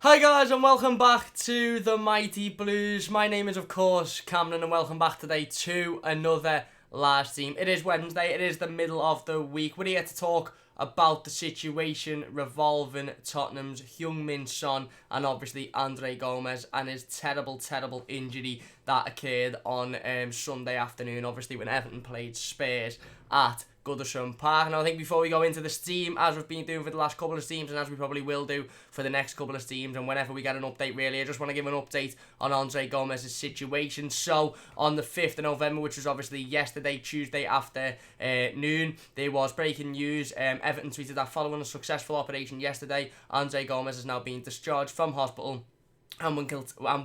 Hi guys and welcome back to the Mighty Blues. My name is of course Cameron and welcome back today to another live stream. It is Wednesday, it is the middle of the week. We're here to talk about the situation revolving Tottenham's Heung-Min Son and obviously Andre Gomes and his terrible injury that occurred on Sunday afternoon, obviously when Everton played Spurs at Goodison Park. Now I think before we go into the stream, as we've been doing for the last couple of streams and as we probably will do for the next couple of streams and whenever we get an update really, I just want to give an update on Andre Gomes' situation. So on the 5th of November, which was obviously yesterday, Tuesday after noon, there was breaking news. Everton tweeted that following a successful operation yesterday, Andre Gomes is now being discharged from hospital and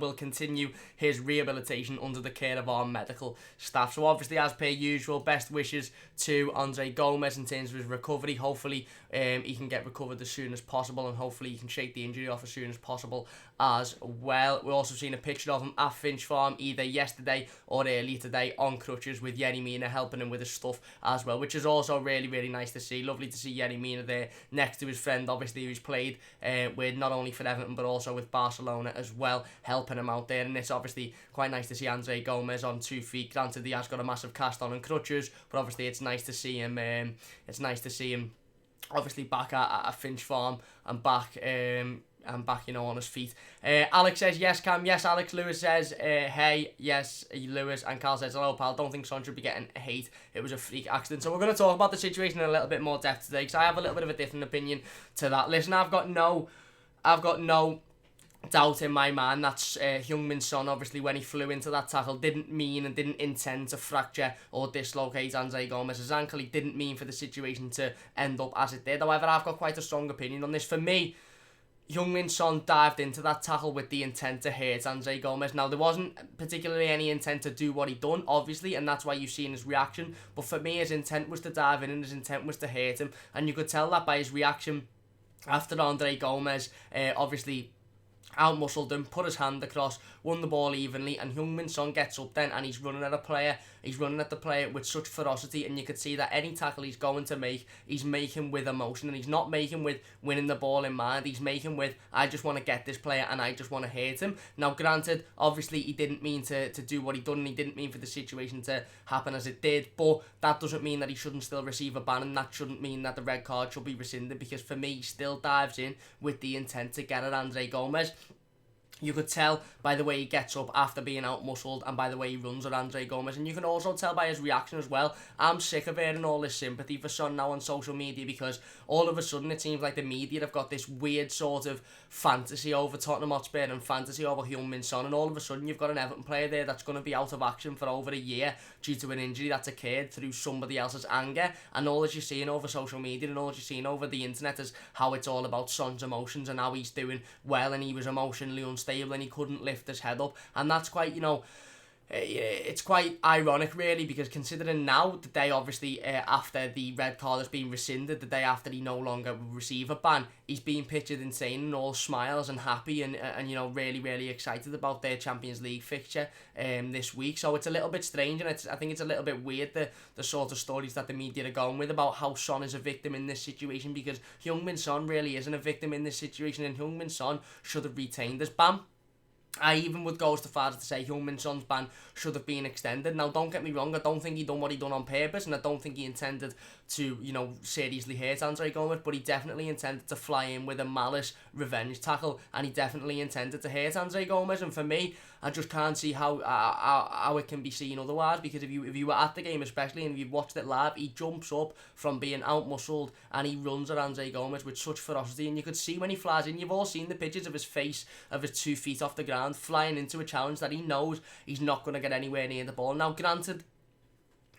will continue his rehabilitation under the care of our medical staff. So obviously, as per usual, best wishes to Andre Gomes in terms of his recovery. Hopefully he can get recovered as soon as possible and hopefully he can shake the injury off as soon as possible as well. We're also seeing a picture of him at Finch Farm either yesterday or earlier today on crutches with Heung-Min helping him with his stuff as well, which is also really nice to see. Lovely to see Heung-Min there next to his friend, obviously, who's played with not only for Everton but also with Barcelona as well, helping him out there. And it's obviously quite nice to see Andre Gomes on 2 feet. Granted, he has got a massive cast on and crutches, but obviously it's nice to see him. Obviously back at Finch Farm and back. On his feet. Alex says, yes, Cam. Yes, Alex. Lewis says, hey, yes, Lewis. And Carl says, hello, pal. Don't think Son should be getting hate. It was a freak accident. So we're going to talk about the situation in a little bit more depth today because I have a little bit of a different opinion to that. Listen, I've got no doubt in my mind that Heung-Min Son, obviously, when he flew into that tackle, didn't mean and didn't intend to fracture or dislocate Andre Gomes' ankle. He didn't mean for the situation to end up as it did. However, I've got quite a strong opinion on this. For me, Heung-Min Son dived into that tackle with the intent to hurt Andre Gomes. Now, there wasn't particularly any intent to do what he done, obviously, and that's why you've seen his reaction. But for me, his intent was to dive in and his intent was to hurt him. And you could tell that by his reaction after Andre Gomes, obviously, out-muscled him, put his hand across, won the ball evenly, and Heung-Min Son gets up then and he's running at a player. He's running at the player with such ferocity, and you could see that any tackle he's going to make, he's making with emotion, and he's not making with winning the ball in mind. He's making with, I just want to get this player and I just want to hurt him. Now, granted, obviously he didn't mean to do what he done, and he didn't mean for the situation to happen as it did, but that doesn't mean that he shouldn't still receive a ban, and that shouldn't mean that the red card should be rescinded, because for me, he still dives in with the intent to get at Andre Gomes. You could tell by the way he gets up after being out-muscled and by the way he runs at Andre Gomes. And you can also tell by his reaction as well. I'm sick of hearing all this sympathy for Son now on social media, because all of a sudden it seems like the media have got this weird sort of fantasy over Tottenham Hotspur and fantasy over Heung-Min Son. And all of a sudden you've got an Everton player there that's going to be out of action for over a year due to an injury that's occurred through somebody else's anger. And all that you're seeing over social media and all that you're seeing over the internet is how it's all about Son's emotions and how he's doing well, and he was emotionally unstable and he couldn't lift his head up. And that's quite, it's quite ironic really, because considering now the day obviously after the red card has been rescinded, the day after he no longer will receive a ban, he's being pictured insane and all smiles and happy and really excited about their Champions League fixture this week. So it's a little bit strange, and I think it's a little bit weird the sort of stories that the media are going with about how Son is a victim in this situation, because Heung-Min Son really isn't a victim in this situation, and Heung-Min Son should have retained his ban. I even would go as far as to say Heung-Min Son's ban should have been extended. Now, don't get me wrong, I don't think he done what he done on purpose, and I don't think he intended to, seriously hurt Andre Gomes, but he definitely intended to fly in with a malice revenge tackle, and he definitely intended to hurt Andre Gomes. And for me, I just can't see how it can be seen otherwise, because if you were at the game especially and if you've watched it live, he jumps up from being out-muscled and he runs at Andre Gomes with such ferocity, and you could see when he flies in, you've all seen the pictures of his face, of his 2 feet off the ground, flying into a challenge that he knows he's not going to get anywhere near the ball. Now, granted,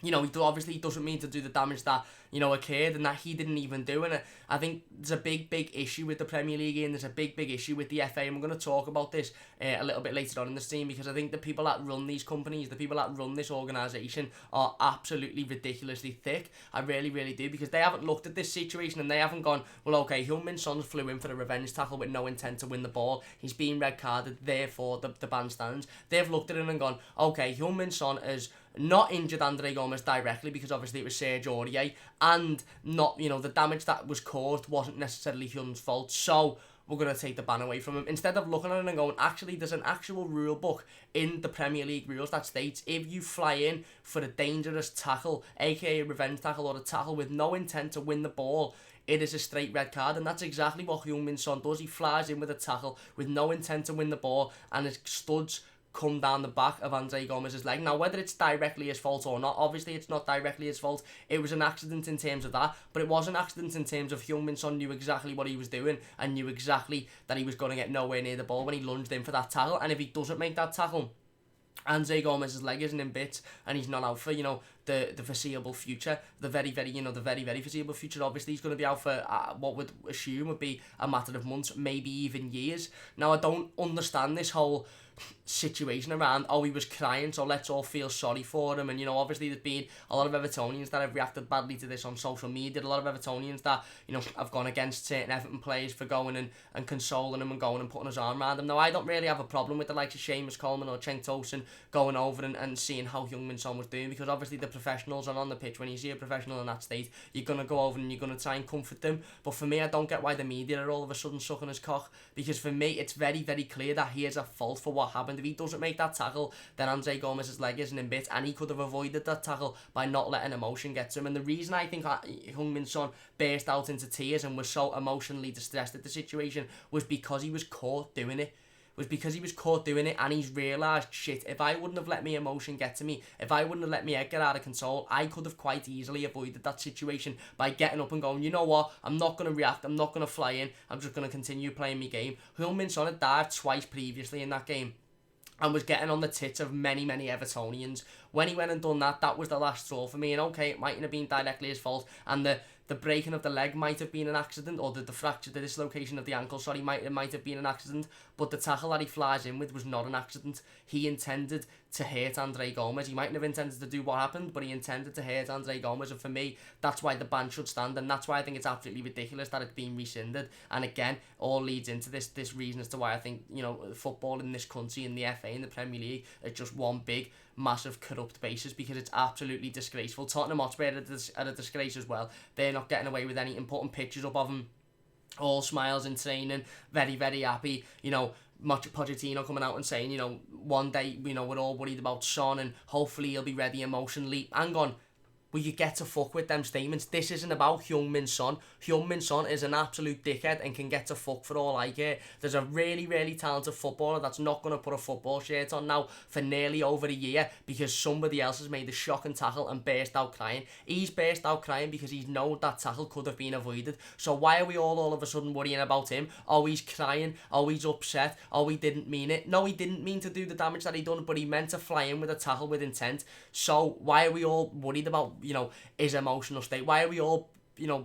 he obviously doesn't mean to do the damage that, occurred and that he didn't even do. And I think there's a big issue with the Premier League, and there's a big issue with the FA, and we're going to talk about this a little bit later on in the stream, because I think the people that run these companies, the people that run this organisation are absolutely ridiculously thick. I really do, because they haven't looked at this situation and they haven't gone, well, okay, Heung-Min Son flew in for a revenge tackle with no intent to win the ball. He's being red carded, therefore the ban stands. They've looked at it and gone, okay, Heung-Min Son is not injured Andre Gomes directly, because obviously it was Serge Aurier, and not, the damage that was caused wasn't necessarily Hyun's fault. So we're going to take the ban away from him. Instead of looking at it and going, actually, there's an actual rule book in the Premier League rules that states if you fly in for a dangerous tackle, aka a revenge tackle or a tackle with no intent to win the ball, it is a straight red card. And that's exactly what Heung-Min Son does. He flies in with a tackle with no intent to win the ball, and his studs come down the back of Andre Gomez's leg. Now, whether it's directly his fault or not, obviously it's not directly his fault. It was an accident in terms of that, but it was an accident in terms of Heung-Min Son knew exactly what he was doing and knew exactly that he was going to get nowhere near the ball when he lunged in for that tackle. And if he doesn't make that tackle, Andre Gomez's leg isn't in bits and he's not out for, the foreseeable future, the very foreseeable future. Obviously he's going to be out for what would assume would be a matter of months, maybe even years. Now, I don't understand this whole situation around, he was crying, so let's all feel sorry for him. And obviously there's been a lot of Evertonians that have reacted badly to this on social media, a lot of Evertonians that have gone against certain Everton players for going and consoling him and going and putting his arm around him. Now, I don't really have a problem with the likes of Seamus Coleman or Cenk Tosun going over and seeing how Heung-Min Son was doing, because obviously the professionals are on the pitch. When you see a professional in that state, you're going to go over and you're going to try and comfort them. But for me, I don't get why the media are all of a sudden sucking his cock, because for me it's very clear that he is at fault for what happened. If he doesn't make that tackle, then Andre Gomez's leg isn't in bits, and he could have avoided that tackle by not letting emotion get to him. And the reason I think Heung-Min Son burst out into tears and was so emotionally distressed at the situation was because he was caught doing it. And he's realised, shit, if I wouldn't have let my emotion get to me, if I wouldn't have let my head get out of control, I could have quite easily avoided that situation by getting up and going, you know what, I'm not going to react, I'm not going to fly in, I'm just going to continue playing my game. Heung-Min Son had dived twice previously in that game and was getting on the tits of many Evertonians. When he went and done that, that was the last straw for me. And okay, it mightn't have been directly his fault, and the breaking of the leg might have been an accident, or the fracture, the dislocation of the ankle, might have been an accident, but the tackle that he flies in with was not an accident. He intended to hurt Andre Gomez. He mightn't have intended to do what happened, but he intended to hurt Andre Gomez, and for me, that's why the ban should stand, and that's why I think it's absolutely ridiculous that it's been rescinded. And again, all leads into this reason as to why I think, football in this country, in the FA, in the Premier League, is just one big, massive corrupt basis, because it's absolutely disgraceful. Tottenham Hotspur are a disgrace as well. They're not getting away with anything, putting pictures up of him, all smiles in training, very happy. Pochettino coming out and saying, one day, we're all worried about Son and hopefully he'll be ready emotionally. Hang on. Will you get to fuck with them statements? This isn't about Heung-Min Son. Heung-Min Son is an absolute dickhead and can get to fuck for all I care. There's a really talented footballer that's not going to put a football shirt on now for nearly over a year because somebody else has made a shocking tackle and burst out crying. He's burst out crying because he's known that tackle could have been avoided. So why are we all of a sudden worrying about him? Oh, he's crying. Oh, he's upset. Oh, he didn't mean it. No, he didn't mean to do the damage that he done, but he meant to fly in with a tackle with intent. So why are we all worried about his emotional state? Why are we all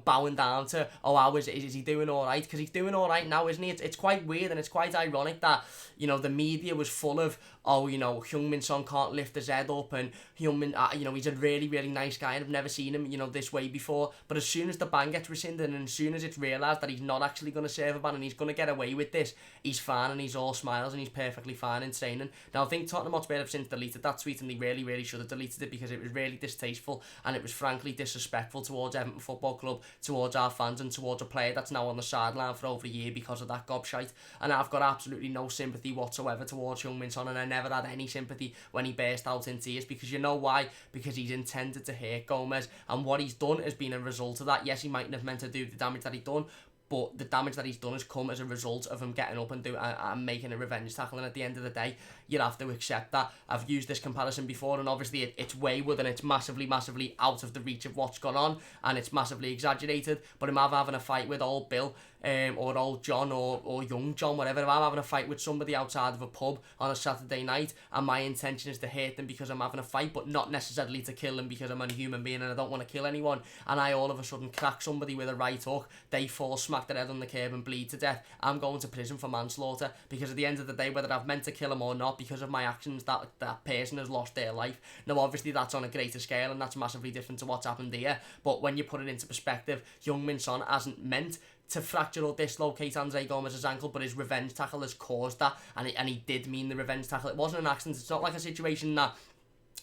bowing down to, how is he doing all right? Because he's doing all right now, isn't he? It's quite weird, and it's quite ironic that the media was full of, Heung-Min Son can't lift his head up, and Heung-Min, he's a really nice guy, and I've never seen him this way before. But as soon as the ban gets rescinded, and as soon as it's realised that he's not actually going to serve a ban and he's going to get away with this, he's fine and he's all smiles and he's perfectly fine in training. Now, I think Tottenham Hotspur have since deleted that tweet, and they really should have deleted it, because it was really distasteful and it was frankly disrespectful towards Everton Football Club, towards our fans, and towards a player that's now on the sideline for over a year because of that gobshite. And I've got absolutely no sympathy whatsoever towards Heung-Min Son, and I never had any sympathy when he burst out in tears, because you know why? Because he's intended to hurt Gomez, and what he's done has been a result of that. Yes, he mightn't have meant to do the damage that he done, but the damage that he's done has come as a result of him getting up and making a revenge tackle. And at the end of the day, you have to accept that. I've used this comparison before, and obviously it's wayward and it's massively out of the reach of what's gone on, and it's massively exaggerated. But I'm having a fight with old Bill, or old John, or young John, whatever. If I'm having a fight with somebody outside of a pub on a Saturday night, and my intention is to hurt them because I'm having a fight, but not necessarily to kill them because I'm a human being and I don't want to kill anyone, and I all of a sudden crack somebody with a right hook, they fall, smack their head on the curb and bleed to death, I'm going to prison for manslaughter, because at the end of the day, whether I've meant to kill them or not, because of my actions, that person has lost their life. Now, obviously, that's on a greater scale, and that's massively different to what's happened here, but when you put it into perspective, Heung-Min Son hasn't meant to fracture or dislocate Andre Gomez's ankle, but his revenge tackle has caused that, and he did mean the revenge tackle. It wasn't an accident. It's not like a situation that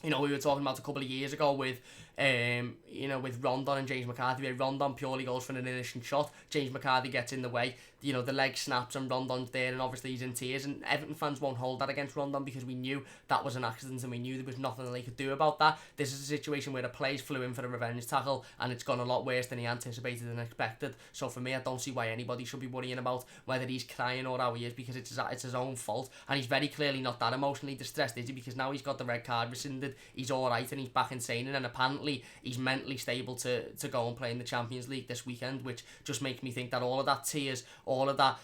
we were talking about a couple of years ago with with Rondon and James McCarthy, where Rondon purely goes for an innocent shot, James McCarthy gets in the way, the leg snaps and Rondon's there, and obviously he's in tears, and Everton fans won't hold that against Rondon because we knew that was an accident and we knew there was nothing that they could do about that. This is a situation where the players flew in for a revenge tackle and it's gone a lot worse than he anticipated and expected. So for me, I don't see why anybody should be worrying about whether he's crying or how he is, because it's his own fault, and he's very clearly not that emotionally distressed, is he? Because now he's got the red card rescinded, he's alright and he's back in training, and apparently he's mentally stable to go and play in the Champions League this weekend, which just makes me think that all of that tears, all of that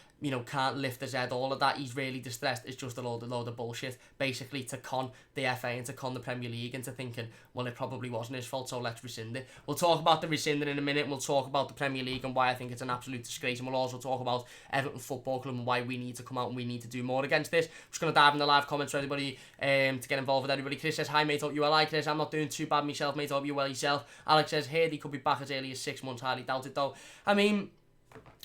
can't lift his head, all of that he's really distressed is just a load of bullshit, basically to con the FA and to con the Premier League into thinking, well, it probably wasn't his fault, so let's rescind it. We'll talk about the rescinding in a minute, and we'll talk about the Premier League and why I think it's an absolute disgrace, and we'll also talk about Everton Football Club and why we need to come out and we need to do more against this. I'm just going to dive in the live comments for everybody to get involved with everybody. Chris says, hi mate, hope you well. Hi Chris, I'm not doing too bad myself mate, hope you well yourself. Alex says, heard he could be back as early as 6 months, highly doubt it though. I mean,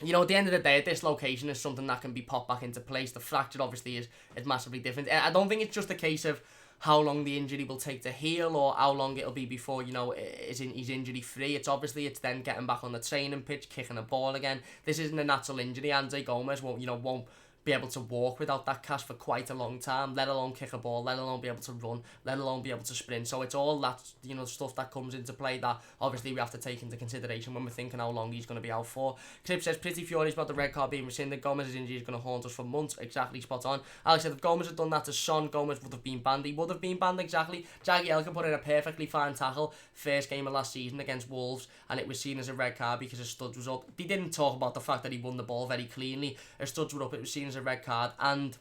at the end of the day, dislocation is something that can be popped back into place. The fracture obviously is massively different. I don't think it's just a case of how long the injury will take to heal or how long it'll be before, he's injury free. It's then getting back on the training pitch, kicking a ball again. This isn't a natural injury. Andre Gomez won't be able to walk without that cast for quite a long time, let alone kick a ball, let alone be able to run, let alone be able to sprint. So it's all that, stuff that comes into play that obviously we have to take into consideration when we're thinking how long he's going to be out for. Clip says, pretty furious about the red card being rescinded. Gomez's injury is going to haunt us for months. Exactly, spot on. Alex said, if Gomez had done that to Son, Gomez would have been banned. He would have been banned, exactly. Jagielka put in a perfectly fine tackle first game of last season against Wolves, and it was seen as a red card because his studs was up. They didn't talk about the fact that he won the ball very cleanly. His studs were up, it was seen as a red card, and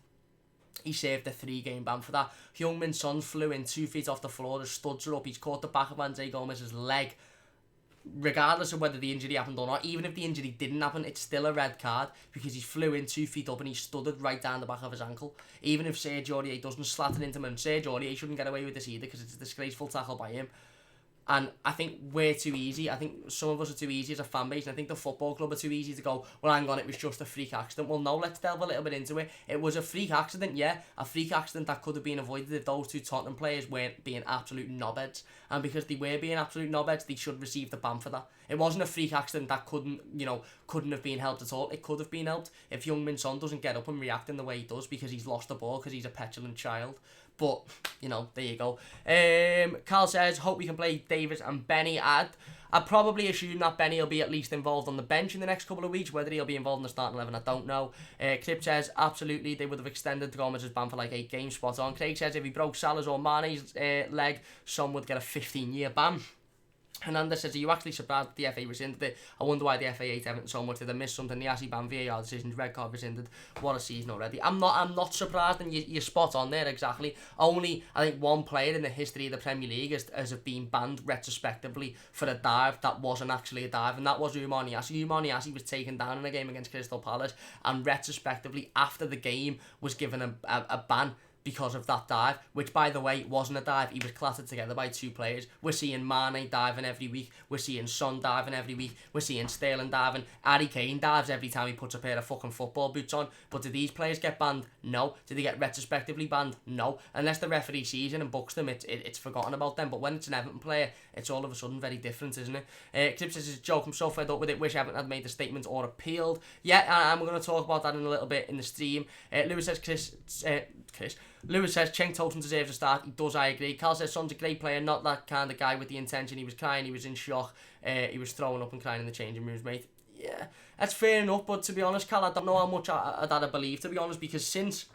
he saved a 3-game ban for that. Heung-Min Son flew in 2 feet off the floor, his studs are up, he's caught the back of Andre Gomez's leg. Regardless of whether the injury happened or not, even if the injury didn't happen, it's still a red card because he flew in 2 feet up and he studded right down the back of his ankle. Even if Sergio Aurier doesn't slat it into him, and Sergio Aurier shouldn't get away with this either because it's a disgraceful tackle by him. And I think we're too easy. I think some of us are too easy as a fan base, and I think the football club are too easy to go, well, hang on, it was just a freak accident. Well, no, let's delve a little bit into it. It was a freak accident, yeah. A freak accident that could have been avoided if those two Tottenham players weren't being absolute knobheads. And because they were being absolute knobheads, they should receive the ban for that. It wasn't a freak accident that couldn't have been helped at all. It could have been helped if Heung-Min Son doesn't get up and react in the way he does because he's lost the ball, because he's a petulant child. But, there you go. Carl says, hope we can play Davis and Benny. I'd probably assume that Benny will be at least involved on the bench in the next couple of weeks. Whether he'll be involved in the starting 11, I don't know. Clip says, absolutely, they would have extended Gomez's ban for like 8 games, spot on. Craig says, if he broke Salah's or Mane's leg, Son would get a 15-year ban. Hernandez says, are you actually surprised that the FA rescinded it? I wonder why the FA hate Everton so much. Did they miss something? The Assi ban VAR decisions, red card rescinded. What a season already. I'm not surprised, and you're spot on there, exactly. Only, I think, one player in the history of the Premier League has been banned retrospectively for a dive that wasn't actually a dive, and that was Oumar Niasse. Oumar Niasse was taken down in a game against Crystal Palace, and retrospectively, after the game, was given a ban because of that dive, which, by the way, wasn't a dive. He was clattered together by 2 players. We're seeing Mane diving every week. We're seeing Son diving every week. We're seeing Sterling diving. Harry Kane dives every time he puts a pair of fucking football boots on. But did these players get banned? No. Did they get retrospectively banned? No. Unless the referee sees it and books them, it's forgotten about them. But when it's an Everton player, it's all of a sudden very different, isn't it? Clip says, it's a joke. I'm so fed up with it. Wish Everton had made the statement or appealed. Yeah, and we're going to talk about that in a little bit in the stream. Lewis says, Lewis says, Cenk Tosun deserves a start. He does, I agree. Carl says, Son's a great player, not that kind of guy with the intention. He was crying, he was in shock. He was throwing up and crying in the changing rooms, mate. Yeah, that's fair enough, but to be honest, Carl, I don't know how much I believe, to be honest, because since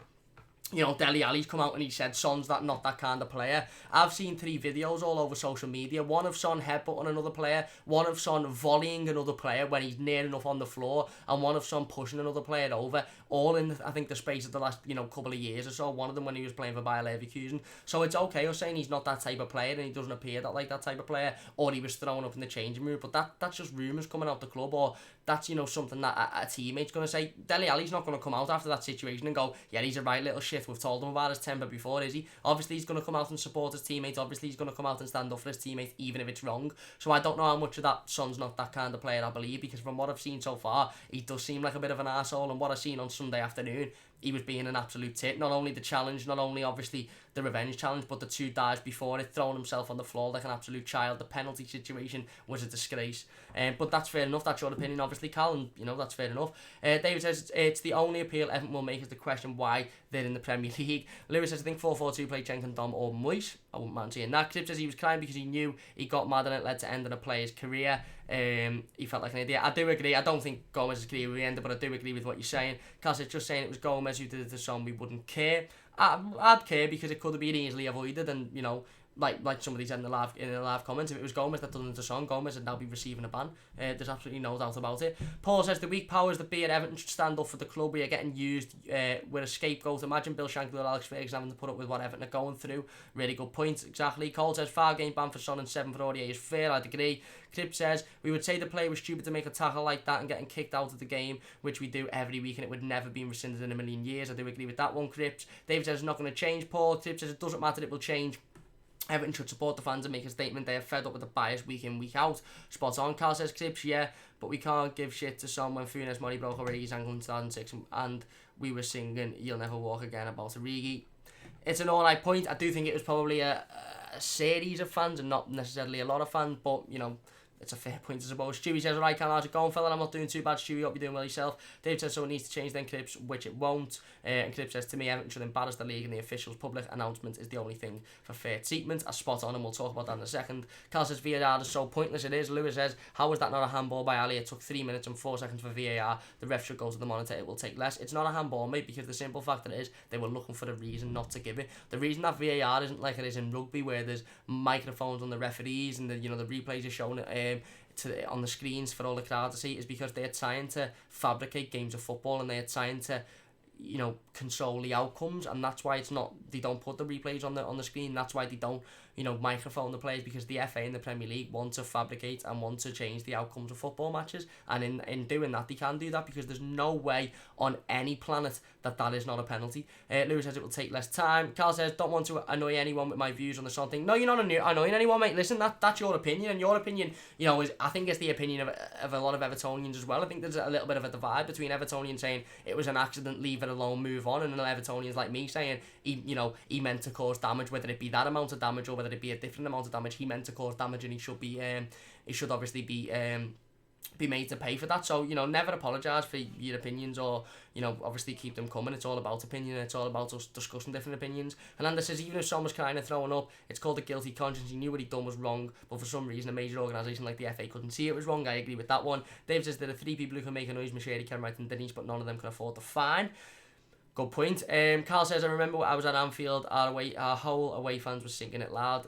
Dele Alli's come out and he said Son's not that kind of player. I've seen 3 videos all over social media. One of Son headbutting another player, one of Son volleying another player when he's near enough on the floor, and one of Son pushing another player over, all in, I think, the space of the last, couple of years or so. One of them when he was playing for Bayer Leverkusen. So it's okay us saying he's not that type of player and he doesn't appear like that type of player, or he was thrown up in the changing room, but that's just rumours coming out the club, or that's, something that a teammate's going to say. Dele Alli's not going to come out after that situation and go, yeah, he's a right little shit. We've told him about his temper before, is he? Obviously, he's going to come out and support his teammates. Obviously, he's going to come out and stand up for his teammates, even if it's wrong. So I don't know how much of that Son's not that kind of player, I believe, because from what I've seen so far, he does seem like a bit of an arsehole, and what I've seen on Sunday afternoon, he was being an absolute tit. Not only the challenge, not only obviously the revenge challenge, but the 2 dives before it, throwing himself on the floor like an absolute child. The penalty situation was a disgrace. But that's fair enough. That's your opinion, obviously, Cal, and that's fair enough. David says it's the only appeal Everton will make is the question why they're in the Premier League. Lewis says I think 4-4-2 played Cenk and Dom or Moyes. I wouldn't mind seeing that. Crip says he was crying because he knew he got mad and it led to ending a player's career. He felt like an idiot. I do agree. I don't think Gomez's career will end, but I do agree with what you're saying. Cal says just saying it was Gomez who did it to Son, we wouldn't care. I'd care because it could have been easily avoided, and like somebody said in the live comments, if it was Gomez that done it to Son, Gomez would now be receiving a ban. There's absolutely no doubt about it. Paul says the weak powers that be at Everton should stand up for the club. We are getting used with a scapegoat. Imagine Bill Shankly or Alex Ferguson having to put up with what Everton are going through. Really good point, exactly. Cole says 5-game ban for Son and 7 for ODA is fair. I'd agree. Crip says we would say the player was stupid to make a tackle like that and getting kicked out of the game, which we do every week, and it would never be rescinded in a million years. I do agree with that one, Crip. David says it's not going to change. Paul Crip says it doesn't matter, it will change. Everton should support the fans and make a statement. They are fed up with the bias week in, week out. Spot on. Carl says, Cripps, yeah, but we can't give shit to someone. Funes Mori broke already his ankle in 2006 and we were singing You'll Never Walk Again about Origi. It's an alright point. I do think it was probably a series of fans and not necessarily a lot of fans, but, it's a fair point, I suppose. Stewie says, alright, how's it going, fella? I'm not doing too bad, Stewie. Hope you're doing well yourself. Dave says, so it needs to change then, Cripps, which it won't. And Cripps says, to me, Everton should embarrass the league and the officials' public announcement is the only thing for fair treatment. A spot on, and we'll talk about that in a second. Carl says, VAR is so pointless it is. Lewis says, how was that not a handball by Ali? It took 3 minutes and 4 seconds for VAR. The ref should go to the monitor. It will take less. It's not a handball, mate, because the simple fact that it is, they were looking for a reason not to give it. The reason that VAR isn't like it is in rugby, where there's microphones on the referees and the replays are showing it, on the screens for all the crowd to see, is because they're trying to fabricate games of football and they're trying to control the outcomes, and that's why they don't put the replays on the screen. That's why they don't microphone the players, because the FA and the Premier League want to fabricate and want to change the outcomes of football matches, and in doing that they can do that because there's no way on any planet that is not a penalty. Lewis says it will take less time. Carl says don't want to annoy anyone with my views on the Son thing. No, you're not annoying anyone, mate. Listen, that's your opinion, and your opinion is, I think, it's the opinion of a lot of Evertonians as well. I think there's a little bit of a divide between Evertonians saying it was an accident, leave it alone, move on, and then Evertonians like me saying he meant to cause damage, whether it be that amount of damage or whether it be a different amount of damage. He meant to cause damage, and he should obviously be made to pay for that. So never apologise for your opinions, or obviously keep them coming. It's all about opinion, it's all about us discussing different opinions. Hernandez says even if Son was kind of throwing up, it's called a guilty conscience. He knew what he'd done was wrong, but for some reason a major organisation like the FA couldn't see it was wrong. I agree with that one. Dave says there are 3 people who can make a noise: Machete, Kenwright and Denise, but none of them can afford the fine. Good point. Carl says I remember I was at Anfield, our whole away fans were singing it loud.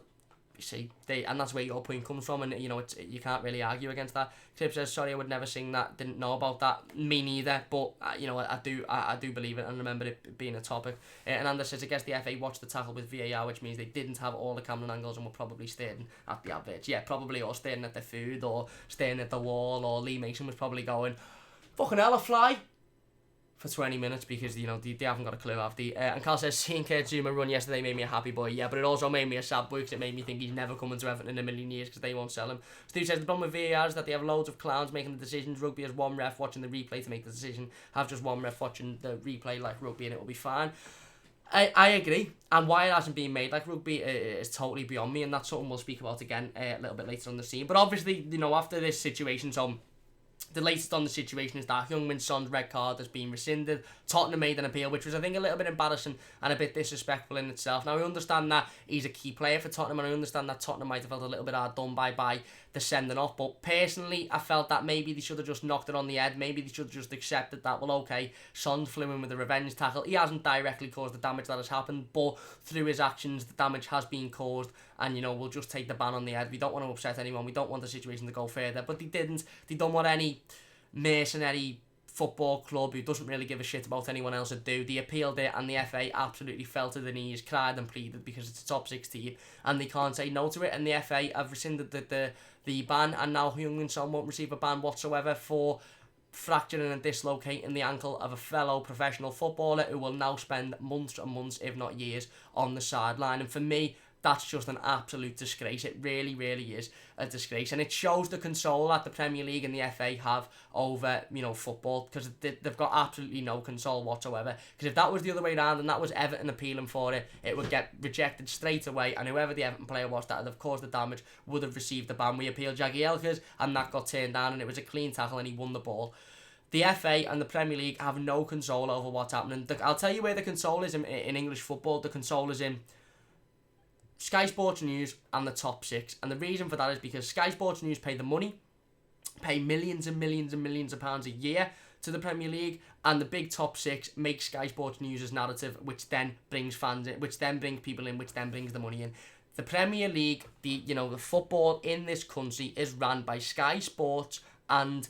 You see, and that's where your point comes from, and you can't really argue against that. Tip says sorry, I would never sing that, didn't know about that. Me neither, but I do believe it and remember it being a topic. And Anders says I guess the FA watched the tackle with VAR, which means they didn't have all the camera angles and were probably staring at the adverts. Yeah, probably, or staring at the food, or staring at the wall, or Lee Mason was probably going, fucking hell, a fly for 20 minutes, because they haven't got a clue, have they? And Carl says seeing Kurt Zuma run yesterday made me a happy boy. Yeah, but it also made me a sad boy, because it made me think he's never coming to Everton in a million years, because they won't sell him. Steve says the problem with VAR is that they have loads of clowns making the decisions. Rugby has one ref watching the replay to make the decision. Have just one ref watching the replay like rugby and it will be fine. I agree, and why it hasn't been made like rugby is totally beyond me, and that's something we'll speak about again a little bit later on the scene. But obviously, after this situation, so the latest on the situation is that Heung-Min Son's red card has been rescinded. Tottenham made an appeal, which was, I think, a little bit embarrassing and a bit disrespectful in itself. Now, I understand that he's a key player for Tottenham, and I understand that Tottenham might have felt a little bit hard done by the sending off, but personally, I felt that maybe they should have just knocked it on the head. Maybe they should have just accepted that, well, okay, Son flew in with a revenge tackle. He hasn't directly caused the damage that has happened, but through his actions, the damage has been caused, and, we'll just take the ban on the head. We don't want to upset anyone. We don't want the situation to go further, but they didn't. They don't want any mercenary football club who doesn't really give a shit about anyone else would do. They appealed it, and the FA absolutely fell to their knees, cried and pleaded, because it's a top 16 and they can't say no to it, and the FA have rescinded the ban, and now Heung-Min Son won't receive a ban whatsoever for fracturing and dislocating the ankle of a fellow professional footballer who will now spend months and months, if not years, on the sideline. And for me, that's just an absolute disgrace. It really, really is a disgrace. And it shows the control that the Premier League and the FA have over, football, because they've got absolutely no control whatsoever. Because if that was the other way around and that was Everton appealing for it, it would get rejected straight away, and whoever the Everton player was that had, of course, the damage would have received the ban. We appealed Jagielka's, and that got turned down, and it was a clean tackle, and he won the ball. The FA and the Premier League have no control over what's happening. I'll tell you where the control is in English football. The control is in Sky Sports News and the top six. And the reason for that is because Sky Sports News pay the money, pay millions and millions and millions of pounds a year to the Premier League, and the big top six make Sky Sports News' narrative, which then brings fans in, which then brings people in, which then brings the money in. The Premier League, the football in this country is run by Sky Sports and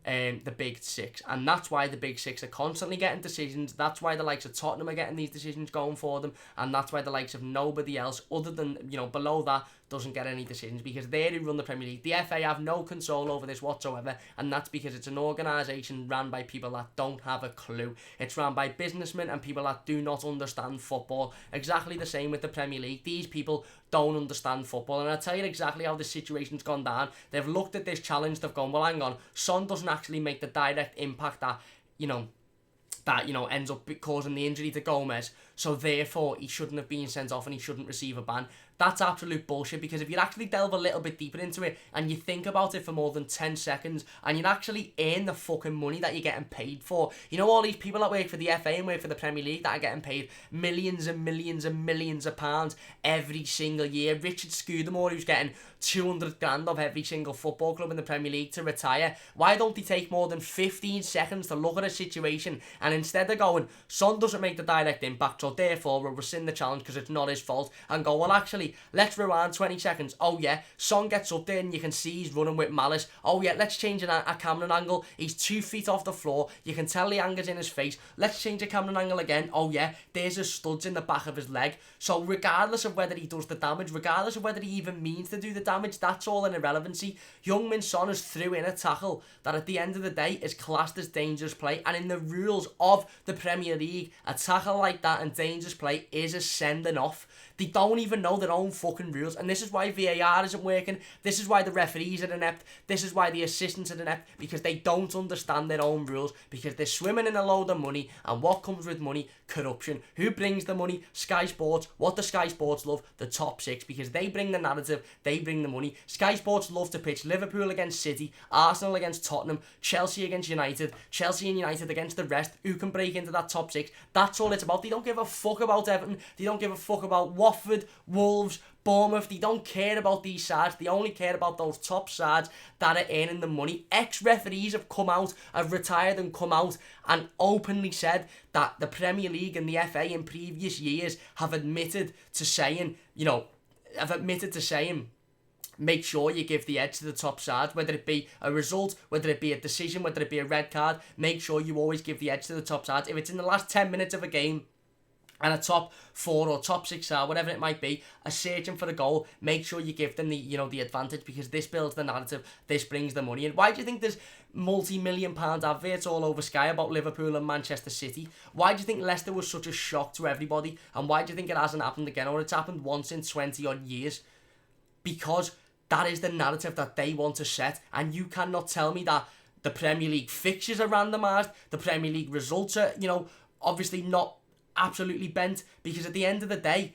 the big six, and that's why the big six are constantly getting decisions. That's why the likes of Tottenham are getting these decisions going for them, and that's why the likes of nobody else other than below that doesn't get any decisions, because they who run the Premier League. The FA have no control over this whatsoever, and that's because it's an organisation run by people that don't have a clue. It's run by businessmen and people that do not understand football. Exactly the same with the Premier League. These people don't understand football, and I'll tell you exactly how the situation's gone down. They've looked at this challenge, they've gone, well, hang on, Son doesn't actually make the direct impact that ends up causing the injury to Gomez, so therefore he shouldn't have been sent off and he shouldn't receive a ban. That's absolute bullshit, because if you actually delve a little bit deeper into it and you think about it for more than 10 seconds and you actually earn the fucking money that you're getting paid for, all these people that work for the FA and work for the Premier League that are getting paid millions and millions and millions of pounds every single year. Richard Scudamore, who's getting 200 grand of every single football club in the Premier League to retire. Why don't he take more than 15 seconds to look at a situation, and instead of going, Son doesn't make the direct impact, so therefore we'll rescind the challenge because it's not his fault, and go, well, actually, let's rewind 20 seconds. Oh yeah, Son gets up there and you can see he's running with malice. Oh yeah, let's change a camera angle. He's 2 feet off the floor. You can tell the anger's in his face. Let's change a camera angle again. Oh yeah, there's his studs in the back of his leg. So regardless of whether he does the damage, regardless of whether he even means to do the damage, that's all an irrelevancy. Heung-Min Son has threw in a tackle that at the end of the day is classed as dangerous play, and in the rules of the Premier League, a tackle like that and dangerous play is a sending off. They don't even know their own fucking rules, and this is why VAR isn't working. This is why the referees are inept. This is why the assistants are inept, because they don't understand their own rules, because they're swimming in a load of money, and what comes with money? Corruption. Who brings the money? Sky Sports. What does Sky Sports love? The top six, because they bring the narrative, they bring the money. Sky Sports love to pitch Liverpool against City, Arsenal against Tottenham, Chelsea against United, Chelsea and United against the rest. Who can break into that top six? That's all it's about. They don't give a fuck about Everton. They don't give a fuck about Watford, Wolves, Bournemouth. They don't care about these sides. They only care about those top sides that are earning the money. Ex-referees have come out, have retired and come out and openly said that the Premier League and the FA in previous years have admitted to saying, make sure you give the edge to the top sides, whether it be a result, whether it be a decision, whether it be a red card. Make sure you always give the edge to the top sides. If it's in the last 10 minutes of a game, and a top 4 or top 6 side, whatever it might be, are searching for a goal, make sure you give them the advantage, because this builds the narrative, this brings the money in. Why do you think there's multi-million pound adverts all over Sky about Liverpool and Manchester City? Why do you think Leicester was such a shock to everybody? And why do you think it hasn't happened again, or it's happened once in 20 odd years? Because that is the narrative that they want to set, and you cannot tell me that the Premier League fixtures are randomised, the Premier League results are, obviously not absolutely bent, because at the end of the day,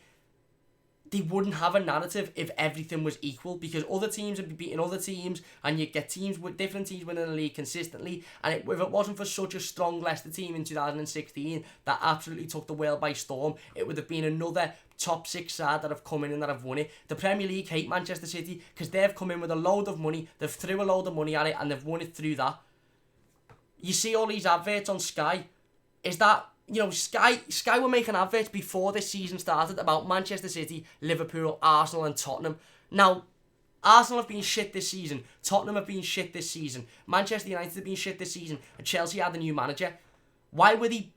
they wouldn't have a narrative if everything was equal, because other teams would be beating other teams, and you get teams with different teams winning the league consistently. And if it wasn't for such a strong Leicester team in 2016 that absolutely took the world by storm, it would have been another top 6 side that have come in and that have won it. The Premier League hate Manchester City because they've come in with a load of money, they've threw a load of money at it, and they've won it through that. You see all these adverts on Sky, is that Sky were making adverts before this season started about Manchester City, Liverpool, Arsenal and Tottenham. Now, Arsenal have been shit this season, Tottenham have been shit this season, Manchester United have been shit this season, and Chelsea had a new manager. Why were they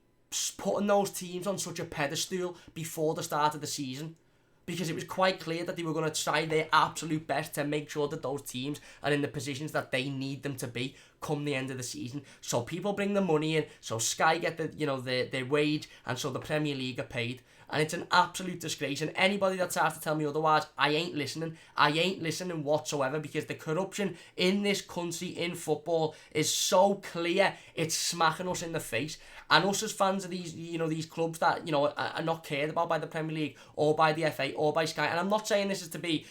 putting those teams on such a pedestal before the start of the season? Because it was quite clear that they were going to try their absolute best to make sure that those teams are in the positions that they need them to be come the end of the season. So people bring the money in, so Sky get their wage, and so the Premier League are paid. and it's an absolute disgrace. And anybody that tries to tell me otherwise, I ain't listening. I ain't listening whatsoever, because the corruption in this country in football is so clear. It's smacking us in the face. And us as fans of these, these clubs that, are not cared about by the Premier League or by the FA or by Sky. And I'm not saying this is to be,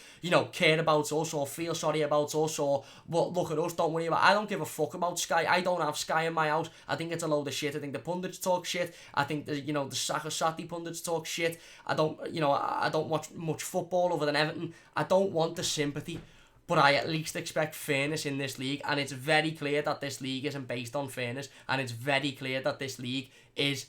care about us or feel sorry about us or, well, look at us, don't worry about. I don't give a fuck about Sky. I don't have Sky in my house. I think it's a load of shit. I think the pundits talk shit. I think the Saka pundits talk shit. I don't watch much football other than Everton. I don't want the sympathy. But I at least expect fairness in this league, and it's very clear that this league isn't based on fairness, and it's very clear that this league is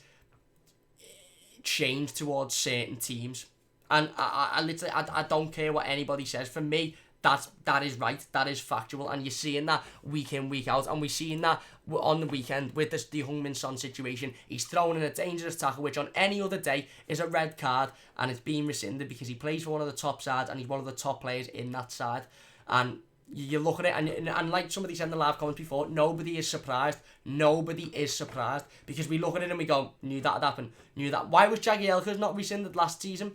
changed towards certain teams. And I literally don't care what anybody says. For me, that is right, that is factual, and you're seeing that week in, week out, and we're seeing that on the weekend with the Heung-Min Son situation. He's thrown in a dangerous tackle, which on any other day is a red card, and it's being rescinded because he plays for one of the top sides, and he's one of the top players in that side. And you look at it, and like somebody said in the live comments before, nobody is surprised. Nobody is surprised, because we look at it and we go, knew that would happen, knew that. Why was Jagielka's not rescinded last season?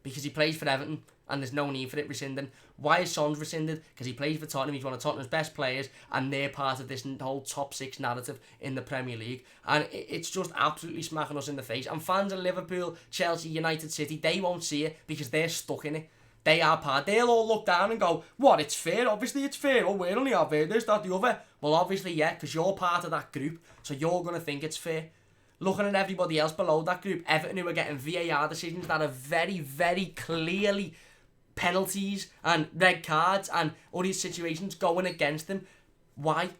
Because he plays for Everton, and there's no need for it rescinding. Why is Son's rescinded? Because he plays for Tottenham, he's one of Tottenham's best players, and they're part of this whole top six narrative in the Premier League. And it's just absolutely smacking us in the face. And fans of Liverpool, Chelsea, United, City, they won't see it because they're stuck in it. They are part. They'll all look down and go, what, it's fair? Obviously it's fair. Oh, we're only have this, that, the other. Well, obviously, yeah, because you're part of that group, so you're going to think it's fair. Looking at everybody else below that group, Everton, who are getting VAR decisions that are very, very clearly penalties and red cards and all these situations going against them. Why?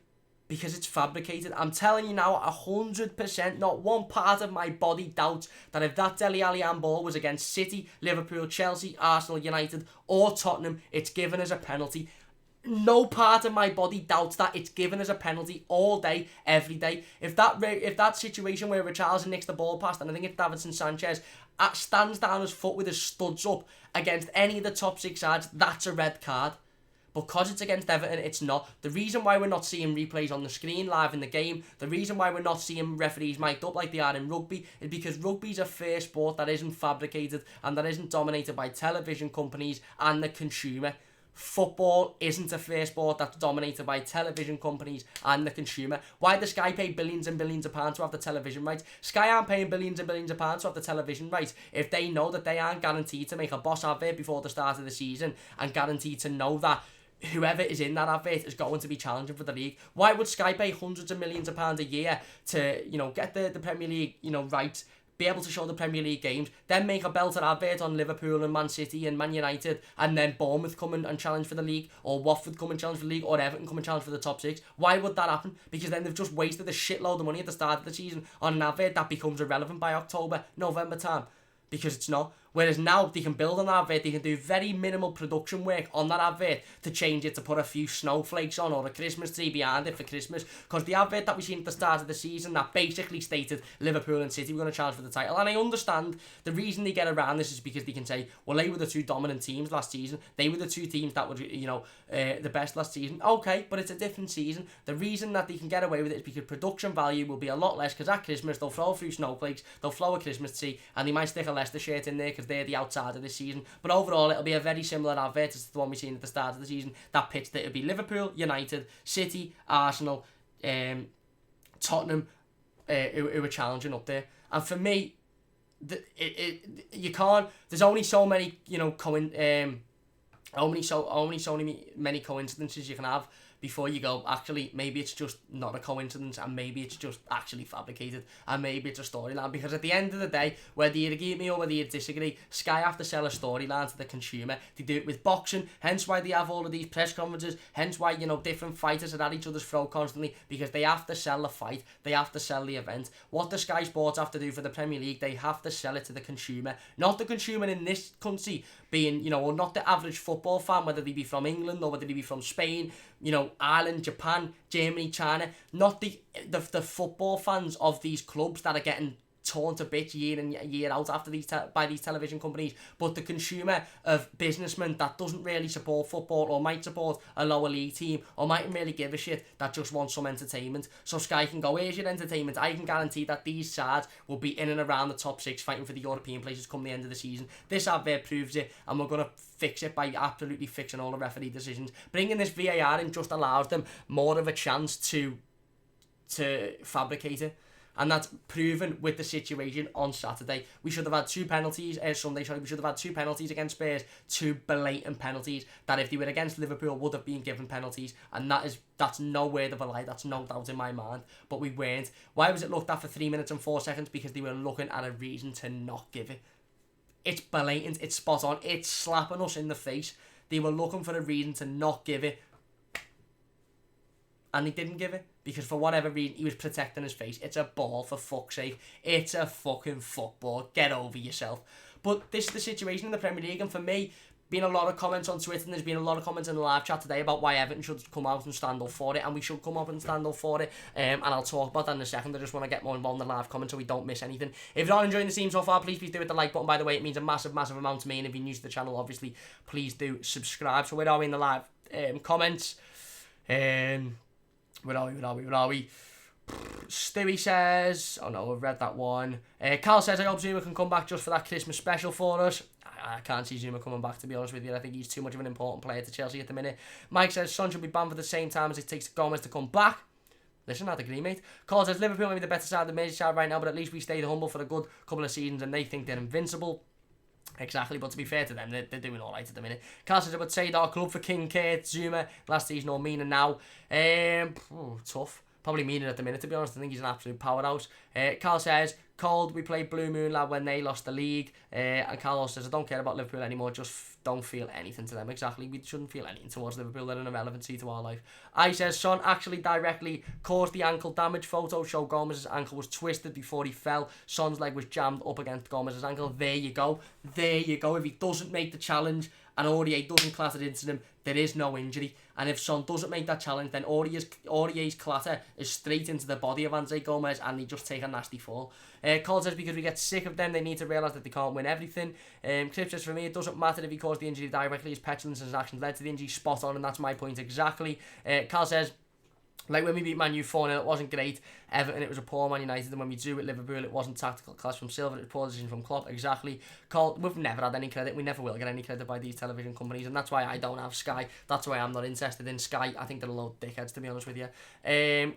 Because it's fabricated. I'm telling you now, 100%, not one part of my body doubts that if that Dele Alli handball was against City, Liverpool, Chelsea, Arsenal, United or Tottenham, it's given as a penalty. No part of my body doubts that it's given as a penalty all day, every day. If that situation where Richarlison nicks the ball past, and I think it's Davinson Sanchez, stands down his foot with his studs up against any of the top six sides, that's a red card. Because it's against Everton, it's not. The reason why we're not seeing replays on the screen live in the game, the reason why we're not seeing referees mic'd up like they are in rugby, is because rugby's a fair sport that isn't fabricated and that isn't dominated by television companies and the consumer. Football isn't a fair sport that's dominated by television companies and the consumer. Why does Sky pay billions and billions of pounds to have the television rights? Sky aren't paying billions and billions of pounds to have the television rights if they know that they aren't guaranteed to make a boss advert before the start of the season and guaranteed to know that whoever is in that advert is going to be challenging for the league. Why would Sky pay hundreds of millions of pounds a year to, get the Premier League, rights, be able to show the Premier League games, then make a belter advert on Liverpool and Man City and Man United, and then Bournemouth come and challenge for the league, or Watford come and challenge for the league, or Everton come and challenge for the top six? Why would that happen? Because then they've just wasted a shitload of money at the start of the season on an advert that becomes irrelevant by October, November time. Because it's not. Whereas now they can build on that advert, they can do very minimal production work on that advert to change it, to put a few snowflakes on or a Christmas tree behind it for Christmas. Because the advert that we seen at the start of the season that basically stated Liverpool and City were going to challenge for the title. And I understand the reason they get around this is because they can say, well, they were the two dominant teams last season. They were the two teams that were, the best last season. Okay, but it's a different season. The reason that they can get away with it is because production value will be a lot less, because at Christmas they'll throw a few snowflakes, they'll throw a Christmas tree, and they might stick a Leicester shirt in there because they're the outside of this season. But overall, it'll be a very similar advert as the one we've seen at the start of the season. That pitch that it'll be Liverpool, United, City, Arsenal, Tottenham, who are challenging up there. And for me, you can't. There's only so many, many coincidences you can have before you go, actually, maybe it's just not a coincidence, and maybe it's just actually fabricated, and maybe it's a storyline. Because at the end of the day, whether you agree with me or whether you disagree, Sky have to sell a storyline to the consumer. They do it with boxing, hence why they have all of these press conferences, hence why, different fighters are at each other's throat constantly, because they have to sell the fight, they have to sell the event. What does Sky Sports have to do for the Premier League? They have to sell it to the consumer, not the consumer in this country being, or not the average football fan, whether they be from England or whether they be from Spain, Ireland, Japan, Germany, China, not the football fans of these clubs that are getting torn to bits year in year out after by these television companies, but the consumer of businessmen that doesn't really support football, or might support a lower league team, or mightn't really give a shit, that just wants some entertainment. So Sky can go, here's your entertainment. I can guarantee that these sides will be in and around the top 6 fighting for the European places come the end of the season. This advert proves it, and we're going to fix it by absolutely fixing all the referee decisions. Bringing this VAR in just allows them more of a chance to fabricate it. And that's proven with the situation on Saturday. We should have had 2 penalties, Sunday, sorry, we should have had 2 penalties against Spurs, 2 blatant penalties that if they were against Liverpool would have been given penalties, and that's no word of a lie, that's no doubt in my mind, but we weren't. Why was it looked at for 3 minutes and 4 seconds? Because they were looking at a reason to not give it. It's blatant, it's spot on, it's slapping us in the face. They were looking for a reason to not give it, and he didn't give it, because for whatever reason, he was protecting his face. It's a ball, for fuck's sake. It's a fucking football. Get over yourself. But this is the situation in the Premier League, and for me, been a lot of comments on Twitter, and there's been a lot of comments in the live chat today about why Everton should come out and stand up for it, and we should come up and stand up for it, and I'll talk about that in a second. I just want to get more involved in the live comments so we don't miss anything. If you're not enjoying the stream so far, please do hit the like button. By the way, it means a massive amount to me, and if you're new to the channel, obviously, please do subscribe. So where are we in the live comments? Where are we? Stewie says, oh no, I've read that one. Carl says, I hope Zuma can come back just for that Christmas special for us. I can't see Zuma coming back, to be honest with you. I think he's too much of an important player to Chelsea at the minute. Mike says, Son should be banned for the same time as it takes Gomez to come back. Listen, I'd agree, mate. Carl says, Liverpool may be the better side of the Merseyside right now, but at least we stayed humble for a good couple of seasons and they think they're invincible. Exactly, but to be fair to them, they're doing alright at the minute. Carl says, I would say our club for King, Kurt, Zuma, last season or Mina now. Tough. Probably Mina at the minute, to be honest. I think he's an absolute powerhouse. Carl says, cold, we played Blue Moon Lad when they lost the league. And Carl also says, I don't care about Liverpool anymore, just don't feel anything to them. Exactly, we shouldn't feel anything towards Liverpool. They're an irrelevancy to our life. I says, Son actually directly caused the ankle damage. Photos show Gomez's ankle was twisted before he fell. Son's leg was jammed up against Gomez's ankle. There you go. There you go. If he doesn't make the challenge and Aurier doesn't clatter into him, there is no injury. And if Son doesn't make that challenge, then Aurier's clatter is straight into the body of Andre Gomez, and he just take a nasty fall. Cole says, because we get sick of them, they need to realise that they can't win everything. Clip says, for me, it doesn't matter if he caused the injury directly, his petulance and his actions led to the injury. Spot on, and that's my point exactly. Carl says, like when we beat Man U 4-0, it wasn't great. Everton, it was a poor Man United. And when we drew at Liverpool, it wasn't tactical class from Silva, it was poor decision from Klopp. Exactly. Carl, we've never had any credit. We never will get any credit by these television companies. And that's why I don't have Sky. That's why I'm not interested in Sky. I think they're a load of dickheads, to be honest with you.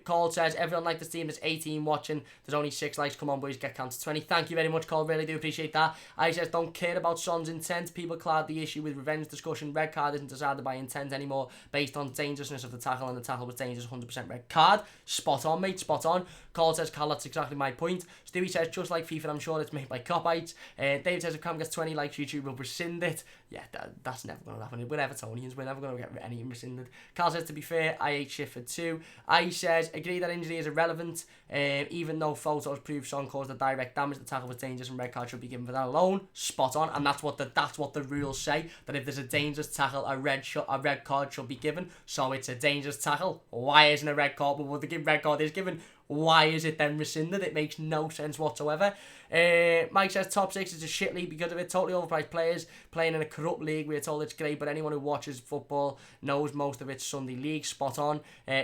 Carl says, everyone like this team. There's 18 watching. There's only 6 likes. Come on, boys, get counted 20. Thank you very much, Carl. Really do appreciate that. I says, don't care about Son's intent. People cloud the issue with revenge discussion. Red card isn't decided by intent anymore, based on dangerousness of the tackle, and the tackle was dangerous. 100% red card. Spot on, mate. Spot on. Carl says, Carl, that's exactly my point. Stewie says, just like FIFA, I'm sure it's made by cop-outs. David says, if Cam gets 20 likes, YouTube will rescind it. Yeah, that's never going to happen. We're Evertonians. We're never going to get anything rescinded. Carl says, to be fair, I ate shit for 2. I says, agree that injury is irrelevant. Even though photos prove Son caused the direct damage, the tackle was dangerous and red card should be given for that alone. Spot on. And that's what the rules say, that if there's a dangerous tackle, a red card should be given. So it's a dangerous tackle. Why isn't a red card? Well, the red card is given. Why is it then rescinded? It makes no sense whatsoever. Mike says top 6 is a shit league because of it. Totally overpriced players playing in a corrupt league. We're told it's great, but anyone who watches football knows most of it's Sunday league. Spot on.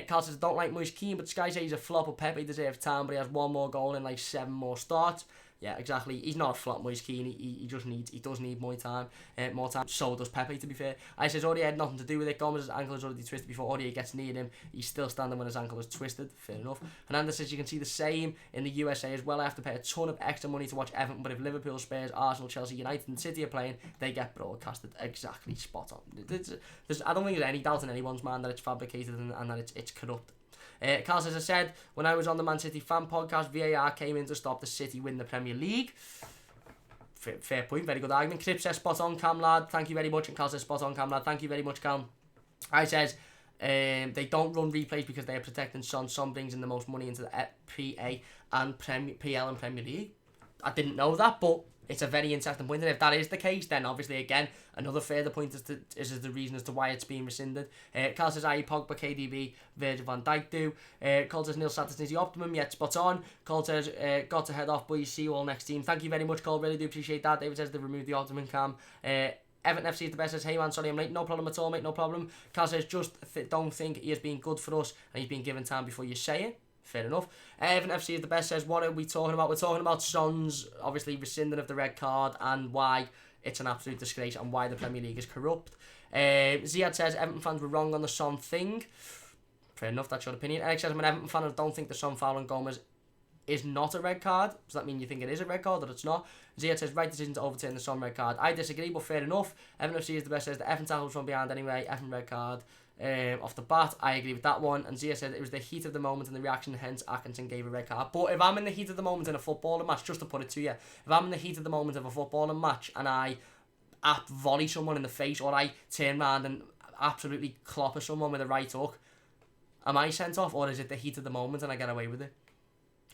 Carl says, don't like Moise Kean, but Sky says he's a flop. But Pepe deserves time, but he has 1 more goal in like 7 more starts. Yeah, exactly. He's not a flop, Moise Kean. He does need more time. So does Pepe, to be fair. I says Aurier had nothing to do with it. Gomez's ankle is already twisted before Aurier gets near him. He's still standing when his ankle is twisted. Fair enough. Hernandez says you can see the same in the USA as well. I have to pay a ton of extra money to watch Everton, but if Liverpool, Spurs, Arsenal, Chelsea, United and City are playing, they get broadcasted. Exactly. Spot on. I don't think there's any doubt in anyone's mind that it's fabricated and that it's corrupt. Carl says, I said when I was on the Man City fan podcast, VAR came in to stop the City win the Premier League. Fair point, very good argument. Crip says, spot on, Cam lad, thank you very much. And Carl says, spot on, Cam lad, thank you very much, Cam. I says, they don't run replays because they are protecting Son. Son brings in the most money into the PA and PL and Premier League. I didn't know that, but it's a very interesting point, and if that is the case, then obviously again another further point is the reason as to why it's being rescinded. Carl says Aye, Pogba, KDB, Virgil van Dijk do. Carl says Neil Satters is the optimum, yet spot on. Carl says got to head off, boys, see you all next team. Thank you very much, Carl, really do appreciate that. David says they removed the optimum cam. Everton FC is the best, says, hey man, sorry I'm late, no problem at all, mate, no problem. Carl says, just don't think he has been good for us and he's been given time before you say it. Fair enough. Everton FC is the best, says, what are we talking about? We're talking about Son's obviously rescinding of the red card and why it's an absolute disgrace and why the Premier League is corrupt. Ziad says, Everton fans were wrong on the Son thing. Fair enough, that's your opinion. Eric says, I'm an Everton fan and don't think the Son foul on Gomez is not a red card. Does that mean you think it is a red card or it's not? Ziad says, right decision to overturn the Son red card. I disagree, but fair enough. Everton FC is the best, says, the Everton tackle from behind anyway. Everton red card. Off the bat, I agree with that one. And Zia said it was the heat of the moment and the reaction, hence Atkinson gave a red card. But if I'm in the heat of the moment in a footballing match, just to put it to you, if I'm in the heat of the moment of a footballing match and I volley someone in the face or I turn around and absolutely clobber someone with a right hook, am I sent off or is it the heat of the moment and I get away with it?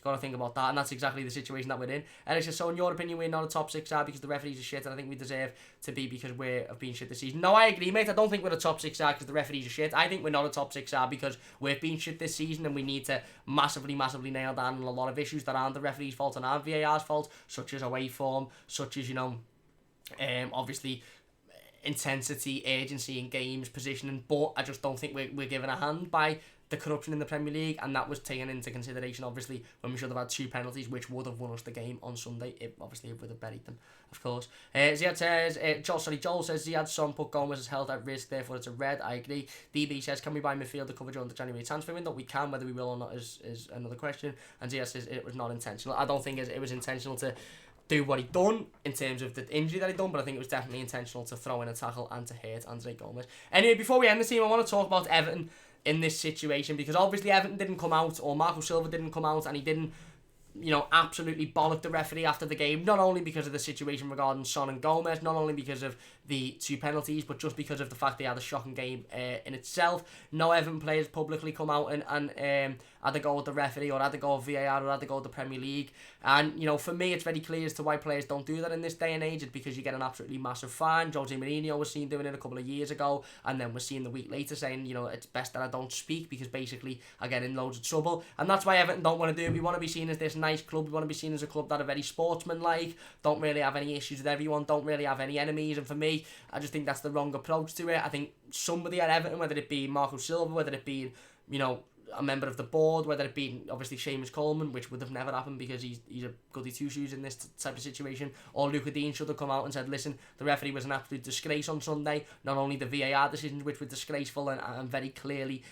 Got to think about that, and that's exactly the situation that we're in. Eric says, so in your opinion, we're not a top 6 side because the referees are shit, and I think we deserve to be because we have been shit this season. No, I agree, mate. I don't think we're a top 6 side because the referees are shit. I think we're not a top 6 side because we've been shit this season, and we need to massively nail down a lot of issues that aren't the referees' fault and aren't VAR's fault, such as away form, such as, obviously intensity, urgency in games, positioning. But I just don't think we're given a hand by the corruption in the Premier League, and that was taken into consideration obviously when we should have had 2 penalties which would have won us the game on Sunday if we would have buried them, of course. Ziad says Joel says Ziad's Son put Gomez is held at risk, therefore it's a red. I agree. DB says, can we buy midfielder cover during the January transfer window? We can, whether we will or not is another question. And Ziad says it was not intentional. I don't think it was intentional to do what he done in terms of the injury that he done, but I think it was definitely intentional to throw in a tackle and to hurt Andre Gomez. Anyway, before we end the team, I want to talk about Everton in this situation, because obviously Everton didn't come out, or Marco Silva didn't come out, and he didn't, absolutely bollock the referee after the game, not only because of the situation regarding Son and Gomez, not only because of the 2 penalties, but just because of the fact they had a shocking game in itself. No Everton players publicly come out and had a go at the referee, or had a go at VAR, or had a go at the Premier League. And, for me, it's very clear as to why players don't do that in this day and age. It's because you get an absolutely massive fine. Jose Mourinho was seen doing it a couple of years ago, and then was seen the week later saying, it's best that I don't speak because basically I get in loads of trouble. And that's why Everton don't want to do it. We want to be seen as this nice club. We want to be seen as a club that are very sportsmanlike, don't really have any issues with everyone, don't really have any enemies. And for me, I just think that's the wrong approach to it. I think somebody at Everton, whether it be Marco Silva, whether it be, a member of the board, whether it be obviously Seamus Coleman, which would have never happened because he's a goody two-shoes in this type of situation, or Luca Dean should have come out and said, listen, the referee was an absolute disgrace on Sunday. Not only the VAR decisions, which were disgraceful and very clearly,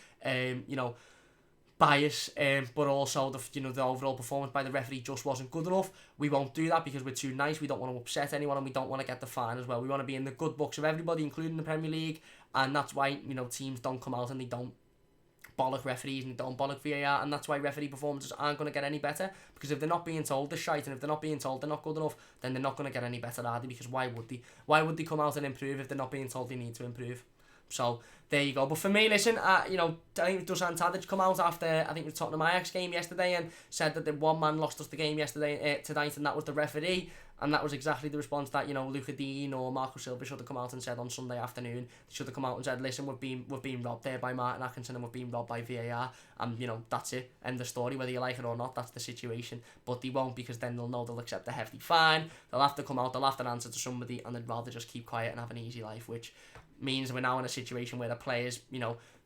bias, but also the overall performance by the referee just wasn't good enough. We won't do that because we're too nice. We don't want to upset anyone, and we don't want to get the fine as well. We want to be in the good books of everybody, including the Premier League, and that's why teams don't come out and they don't bollock referees and don't bollock VAR, and that's why referee performances aren't going to get any better, because if they're not being told they're shite, and if they're not being told they're not good enough, then they're not going to get any better, are they? Because why would they come out and improve if they're not being told they need to improve? So there you go. But for me, listen, I think Dusan Tadic come out after, I think, the Tottenham Ajax game yesterday and said that the one man lost us the game yesterday tonight, and that was the referee. And that was exactly the response that, Luca Dean or Marco Silva should have come out and said on Sunday afternoon. They should have come out and said, listen, we've been robbed there by Martin Atkinson, and we've been robbed by VAR. And, that's it. End of story. Whether you like it or not, that's the situation. But they won't, because then they'll know they'll accept a hefty fine. They'll have to come out, they'll have to answer to somebody, and they'd rather just keep quiet and have an easy life, which means we're now in a situation where the players,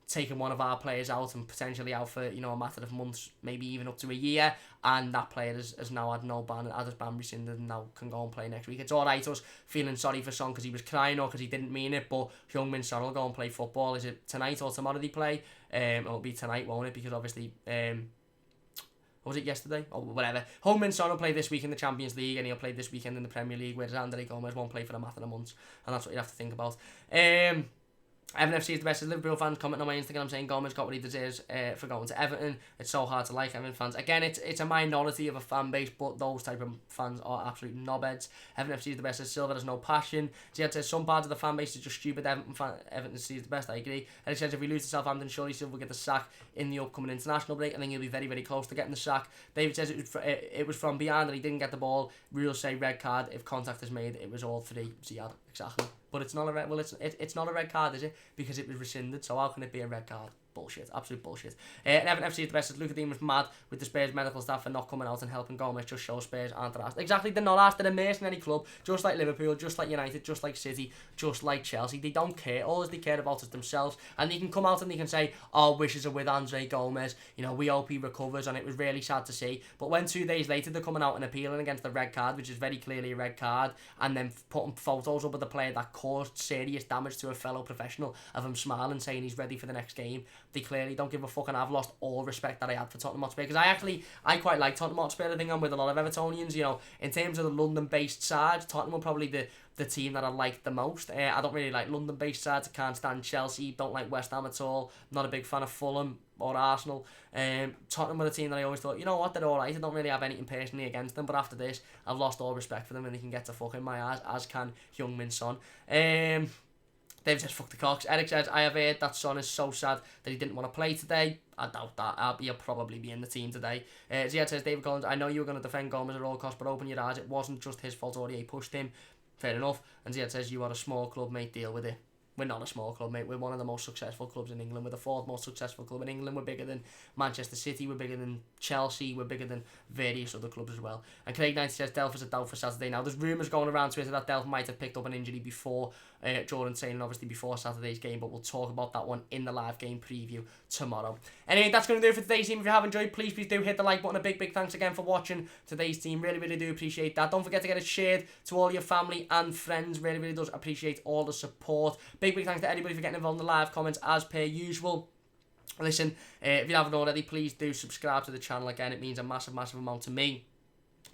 taking one of our players out and potentially out for, a matter of months, maybe even up to a year, and that player has now had no ban, had his ban rescinded, and now can go and play next week. It's alright us feeling sorry for Son because he was crying or because he didn't mean it, but Heung-Min Son will go and play football. Is it tonight or tomorrow they play? It'll be tonight, won't it? Because obviously, was it yesterday? Or whatever. Heung-Min Son will play this week in the Champions League, and he'll play this weekend in the Premier League, whereas Andre Gomez won't play for a matter of months, and that's what you have to think about. Everton FC is the best. As Liverpool fans commenting on my Instagram saying Gomez got what he deserves for going to Everton. It's so hard to like Everton fans. Again, it's a minority of a fan base, but those type of fans are absolute knobheads. Everton FC is the best. As Silva, there's no passion. Ziad says some parts of the fan base is just stupid. Everton FC is the best. I agree. And he says if we lose to Southampton, surely Silva will get the sack in the upcoming international break. I think he'll be very, very close to getting the sack. David says it was from behind and he didn't get the ball. Rules say red card. If contact is made, it was all three. Ziad, exactly. But it's not a red. Well, it's not a red card, is it? Because it was rescinded. So how can it be a red card? Bullshit, absolute bullshit. And Everton FC is the best. Luka Dean was mad with the Spurs medical staff for not coming out and helping Gomez. Just shows Spurs aren't asked. Exactly, they're not asked. They're a mercenary club, just like Liverpool, just like United, just like City, just like Chelsea. They don't care. All they care about is themselves. And they can come out and they can say, "Our wishes are with Andre Gomez. You know, we hope he recovers." And it was really sad to see. But when 2 days later they're coming out and appealing against the red card, which is very clearly a red card, and then putting photos up of the player that caused serious damage to a fellow professional of him smiling, saying he's ready for the next game, they clearly don't give a fuck, and I've lost all respect that I had for Tottenham Hotspur, because I quite like Tottenham Hotspur. I think I'm with a lot of Evertonians, you know, in terms of the London-based side, Tottenham are probably the team that I like the most. I don't really like London-based sides. I can't stand Chelsea, don't like West Ham at all, not a big fan of Fulham or Arsenal. Tottenham were a team that I always thought, you know what, they're alright, I don't really have anything personally against them, but after this, I've lost all respect for them, and they can get to fuck in my eyes, as can Heung-Min Son. Dave says, fuck the Cox. Eric says, I have heard that Son is so sad that he didn't want to play today. I doubt that. He'll probably be in the team today. Ziad says, David Collins, I know you were going to defend Gomez at all costs, but open your eyes. It wasn't just his fault. Aurier pushed him. Fair enough. And Ziad says, you are a small club, mate. Deal with it. We're not a small club, mate. We're one of the most successful clubs in England. We're the fourth most successful club in England. We're bigger than Manchester City. We're bigger than Chelsea. We're bigger than various other clubs as well. And Craig90 says Delph is a doubt for Saturday. Now, there's rumours going around Twitter that Delph might have picked up an injury before Jordan training, obviously before Saturday's game, but we'll talk about that one in the live game preview tomorrow. Anyway, that's going to do it for today's team. If you have enjoyed, please do hit the like button. A big thanks again for watching today's team. Really do appreciate that. Don't forget to get it shared to all your family and friends. Really does appreciate all the support. Big thanks to anybody for getting involved in the live comments as per usual. Listen, if you haven't already, please do subscribe to the channel. Again, it means a massive amount to me.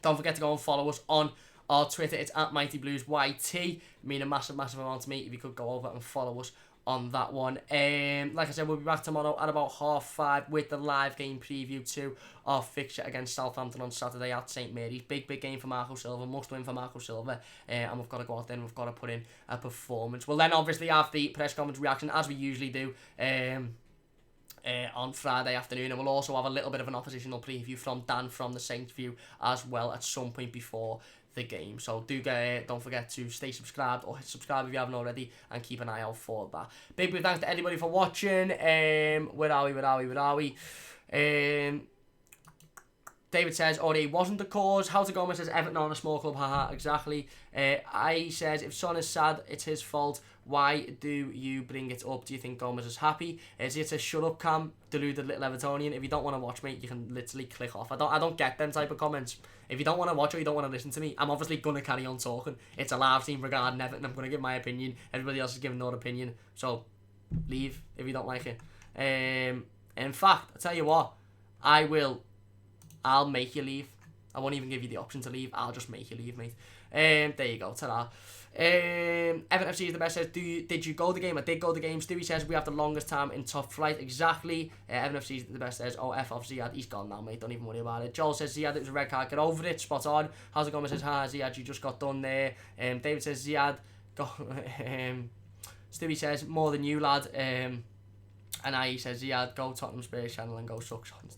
Don't forget to go and follow us on our Twitter. It's at MightyBluesYT. It means a massive amount to me if you could go over and follow us on that one. Like I said, we'll be back tomorrow at about 5:30 with the live game preview to our fixture against Southampton on Saturday at St Mary's. Big game for Marco Silva, must win for Marco Silva, and we've got to go out there and we've got to put in a performance. We'll then obviously have the press conference reaction as we usually do on Friday afternoon, and we'll also have a little bit of an oppositional preview from Dan from the Saints View as well at some point before the game. So don't forget to stay subscribed, or hit subscribe if you haven't already, and keep an eye out for that. Big thanks to anybody for watching. Where are we? David says, Aurier wasn't the cause. How to Gomez says, Everton on a small club, haha, exactly. I says, if Son is sad, it's his fault. Why do you bring it up? Do you think Gomez is happy? It says, shut up, Cam, deluded little Evertonian. If you don't want to watch me, you can literally click off. I don't get them type of comments. If you don't want to watch or you don't want to listen to me, I'm obviously going to carry on talking. It's a live stream regarding Everton. I'm going to give my opinion. Everybody else is giving their opinion. So, leave if you don't like it. In fact, I'll tell you what, I'll make you leave. I won't even give you the option to leave. I'll just make you leave, mate. There you go. Ta-da. Everton FC is the best. Says, did you go the game? I did go the game. Stewie says we have the longest time in top flight. Exactly. Everton FC is the best. Says, oh, F off Ziad. He's gone now, mate. Don't even worry about it. Joel says, Ziad, it was a red card. Get over it. Spot on. How's it going? Says, hi, Ziad, you just got done there. David says, Ziad, go. Stewie says, more than you, lad. And I says, Ziad, go Tottenham Spurs channel and go suck Sean's.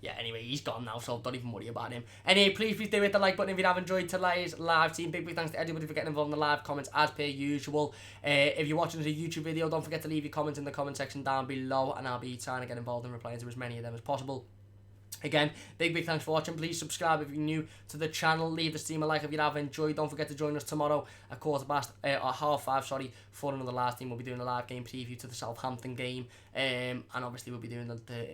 Yeah, anyway, he's gone now, so don't even worry about him. Anyway, please do hit the like button if you have enjoyed today's live team. Big thanks to everybody for getting involved in the live comments as per usual. If you're watching as a YouTube video, don't forget to leave your comments in the comment section down below, and I'll be trying to get involved and replying to as many of them as possible. Again, big thanks for watching. Please subscribe if you're new to the channel. Leave the stream a like if you have enjoyed. Don't forget to join us tomorrow at 5:30, for another live stream. We'll be doing a live game preview to the Southampton game, and obviously we'll be doing the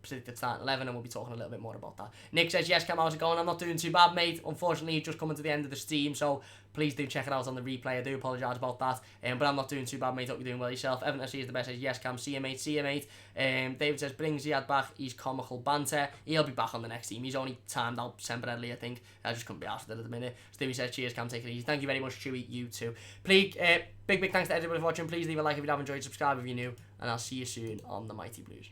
predicted starting 11, and we'll be talking a little bit more about that. Nick says, yes, Cam, how's it going? I'm not doing too bad, mate. Unfortunately, just coming to the end of the stream, so please do check it out on the replay. I do apologise about that, but I'm not doing too bad, mate. Hope you're doing well yourself. Everton FC is the best. Says, yes, Cam, see you, mate. See you, mate. David says, bring Ziad back. He's comical banter. He'll be back on the next team. He's only timed out temporarily, I think. I just couldn't be asked it at the minute. Stewie says, cheers, Cam, take it easy. Thank you very much, Chewy. You too. Please, big thanks to everybody for watching. Please leave a like if you have enjoyed, subscribe if you're new, and I'll see you soon on the Mighty Blues.